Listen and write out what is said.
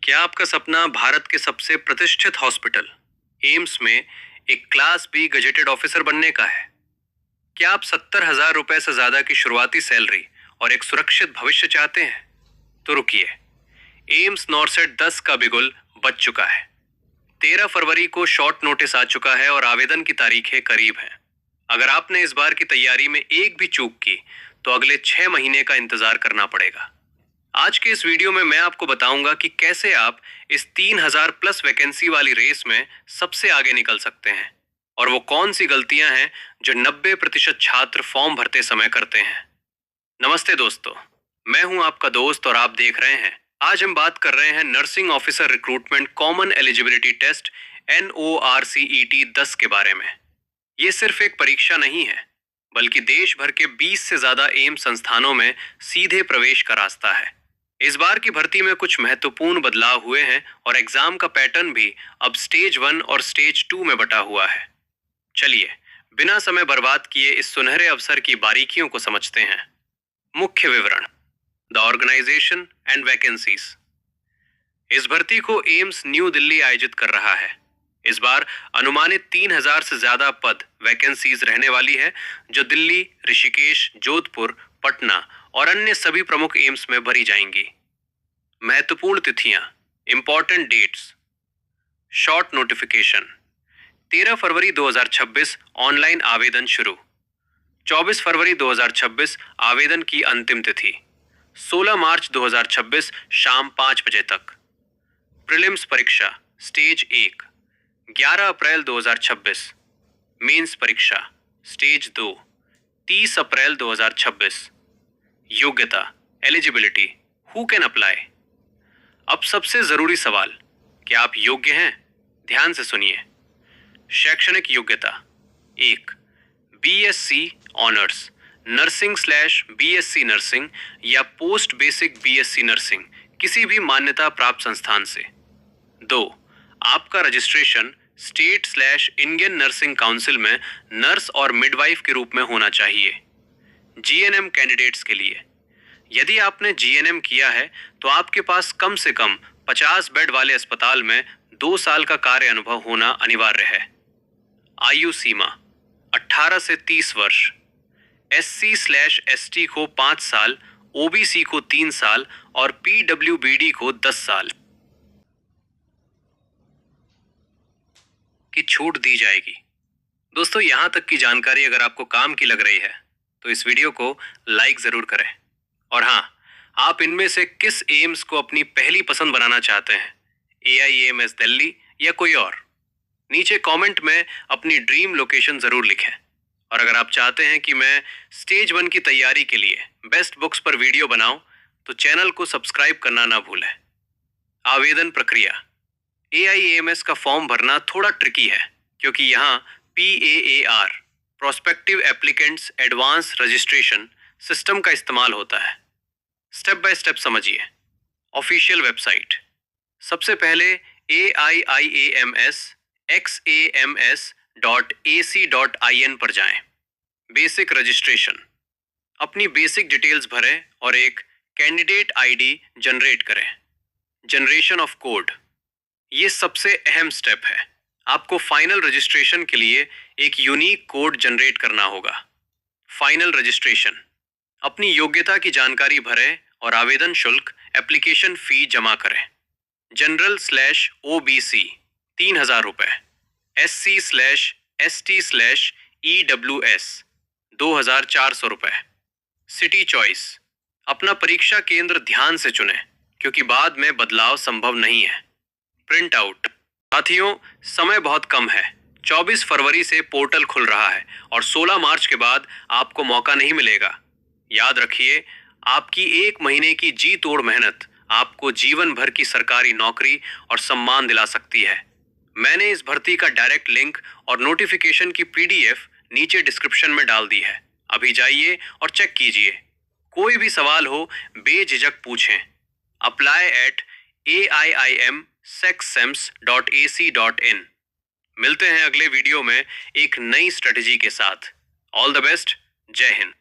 क्या आपका सपना भारत के सबसे प्रतिष्ठित हॉस्पिटल एम्स में एक क्लास बी गजेटेड ऑफिसर बनने का है? क्या आप 70,000 रुपए से ज्यादा की शुरुआती सैलरी और एक सुरक्षित भविष्य चाहते हैं? तो रुकिए, एम्स नॉरसेट 10 का बिगुल बज चुका है। 13 फरवरी को शॉर्ट नोटिस आ चुका है और आवेदन की तारीखें करीब हैं। अगर आपने इस बार की तैयारी में एक भी चूक की तो अगले 6 महीने का इंतजार करना पड़ेगा। आज के इस वीडियो में मैं आपको बताऊंगा कि कैसे आप इस 3,000 प्लस वैकेंसी वाली रेस में सबसे आगे निकल सकते हैं और वो कौन सी गलतियां हैं जो 90% छात्र फॉर्म भरते समय करते हैं। नमस्ते दोस्तों, मैं हूं आपका दोस्त और आप देख रहे हैं। आज हम बात कर रहे हैं nursing officer recruitment common eligibility test NORCET 10 के बारे में। ये सिर्फ एक परीक्षा नहीं है, बल्कि देश भर के 20 से ज्यादा एम्स संस्थानों में सीधे प्रवेश का रास्ता है। इस बार की भर्ती में कुछ महत्वपूर्ण बदलाव हुए हैं और एग्जाम का पैटर्न भी अब स्टेज 1 और स्टेज 2 में बटा हुआ है। चलिए, बिना समय बर्बाद किए इस सुनहरे अवसर की बारीकियों को समझते हैं। मुख्य विवरण, द ऑर्गेनाइजेशन एंड वैकेंसीज। इस भर्ती को एम्स न्यू दिल्ली आयोजित कर रहा है। इस बार अनुमानित 3,000 से ज्यादा पद वैकेंसीज रहने वाली है, जो दिल्ली, ऋषिकेश, जोधपुर, पटना और अन्य सभी प्रमुख एम्स में भरी जाएंगी। महत्वपूर्ण तिथियां, इंपॉर्टेंट डेट्स। शॉर्ट नोटिफिकेशन, 13 फरवरी 2026 ऑनलाइन आवेदन शुरू। 24 फरवरी 2026 आवेदन की अंतिम तिथि। 16 मार्च 2026 शाम 5 बजे तक। प्रीलिम्स परीक्षा स्टेज 1 11 अप्रैल 2026। मेंस परीक्षा स्टेज 2 30 अप्रैल 2026। योग्यता एलिजिबिलिटी, हु कैन अप्लाई। अब सबसे जरूरी सवाल, क्या आप योग्य हैं? ध्यान से सुनिए। शैक्षणिक योग्यता 1, BSc honours nursing / BSc nursing या पोस्ट बेसिक BSc नर्सिंग किसी भी मान्यता प्राप्त संस्थान से। 2, आपका registration state / Indian nursing council में नर्स और मिडवाइफ के रूप में होना चाहिए। GNM कैंडिडेट्स के लिए, यदि आपने GNM किया है तो आपके पास कम से कम 50 बेड वाले अस्पताल में 2 साल का कार्य अनुभव होना अनिवार्य है। आयु सीमा 18 से 30 वर्ष। SC/ST को 5 साल, OBC को 3 साल और PWBD को 10 साल की छूट दी जाएगी। दोस्तों, यहां तक की जानकारी अगर आपको काम की लग रही है तो इस वीडियो को लाइक जरूर करें। और हाँ, आप इनमें से किस एम्स को अपनी पहली पसंद बनाना चाहते हैं, AIAMS दिल्ली या कोई और? नीचे कमेंट में अपनी ड्रीम लोकेशन जरूर लिखें। और अगर आप चाहते हैं कि मैं स्टेज 1 की तैयारी के लिए बेस्ट बुक्स पर वीडियो बनाऊं तो चैनल को सब्सक्राइब करना ना भूलें। आवेदन प्रक्रिया, AIAMS का फॉर्म भरना थोड़ा ट्रिकी है, क्योंकि यहाँ PAAR prospective applicants advance registration system का इस्तेमाल होता है। स्टेप बाय स्टेप समझिए। ऑफिशियल वेबसाइट, सबसे पहले AIIAMS.XAMS.AC.in पर जाएं। बेसिक रजिस्ट्रेशन, अपनी बेसिक डिटेल्स भरें और एक कैंडिडेट ID जनरेट करें। जनरेशन ऑफ कोड, ये सबसे अहम स्टेप है। आपको फाइनल रजिस्ट्रेशन के लिए एक यूनिक कोड जनरेट करना होगा। फाइनल रजिस्ट्रेशन, अपनी योग्यता की जानकारी भरें और आवेदन शुल्क एप्लीकेशन फी जमा करें। जनरल / OBC 3,000 रुपए। SC/ST/EWS 2,400 रुपए। सिटी चॉइस, अपना परीक्षा केंद्र ध्यान से चुनें, क्योंकि बाद में बदलाव संभव नहीं है। प्रिंट आउट, साथियों, समय बहुत कम है। 24 फरवरी से पोर्टल खुल रहा है और 16 मार्च के बाद आपको मौका नहीं मिलेगा। याद रखिए, आपकी 1 महीने की जी तोड़ मेहनत आपको जीवन भर की सरकारी नौकरी और सम्मान दिला सकती है। मैंने इस भर्ती का डायरेक्ट लिंक और नोटिफिकेशन की PDF नीचे डिस्क्रिप्शन में डाल दी है। अभी जाइए और चेक कीजिए। कोई भी सवाल हो बेझिझक पूछें। Apply eight AIIMSecSems.AC.in। मिलते हैं अगले वीडियो में एक नई स्ट्रेटजी के साथ। All the best. जय हिंद।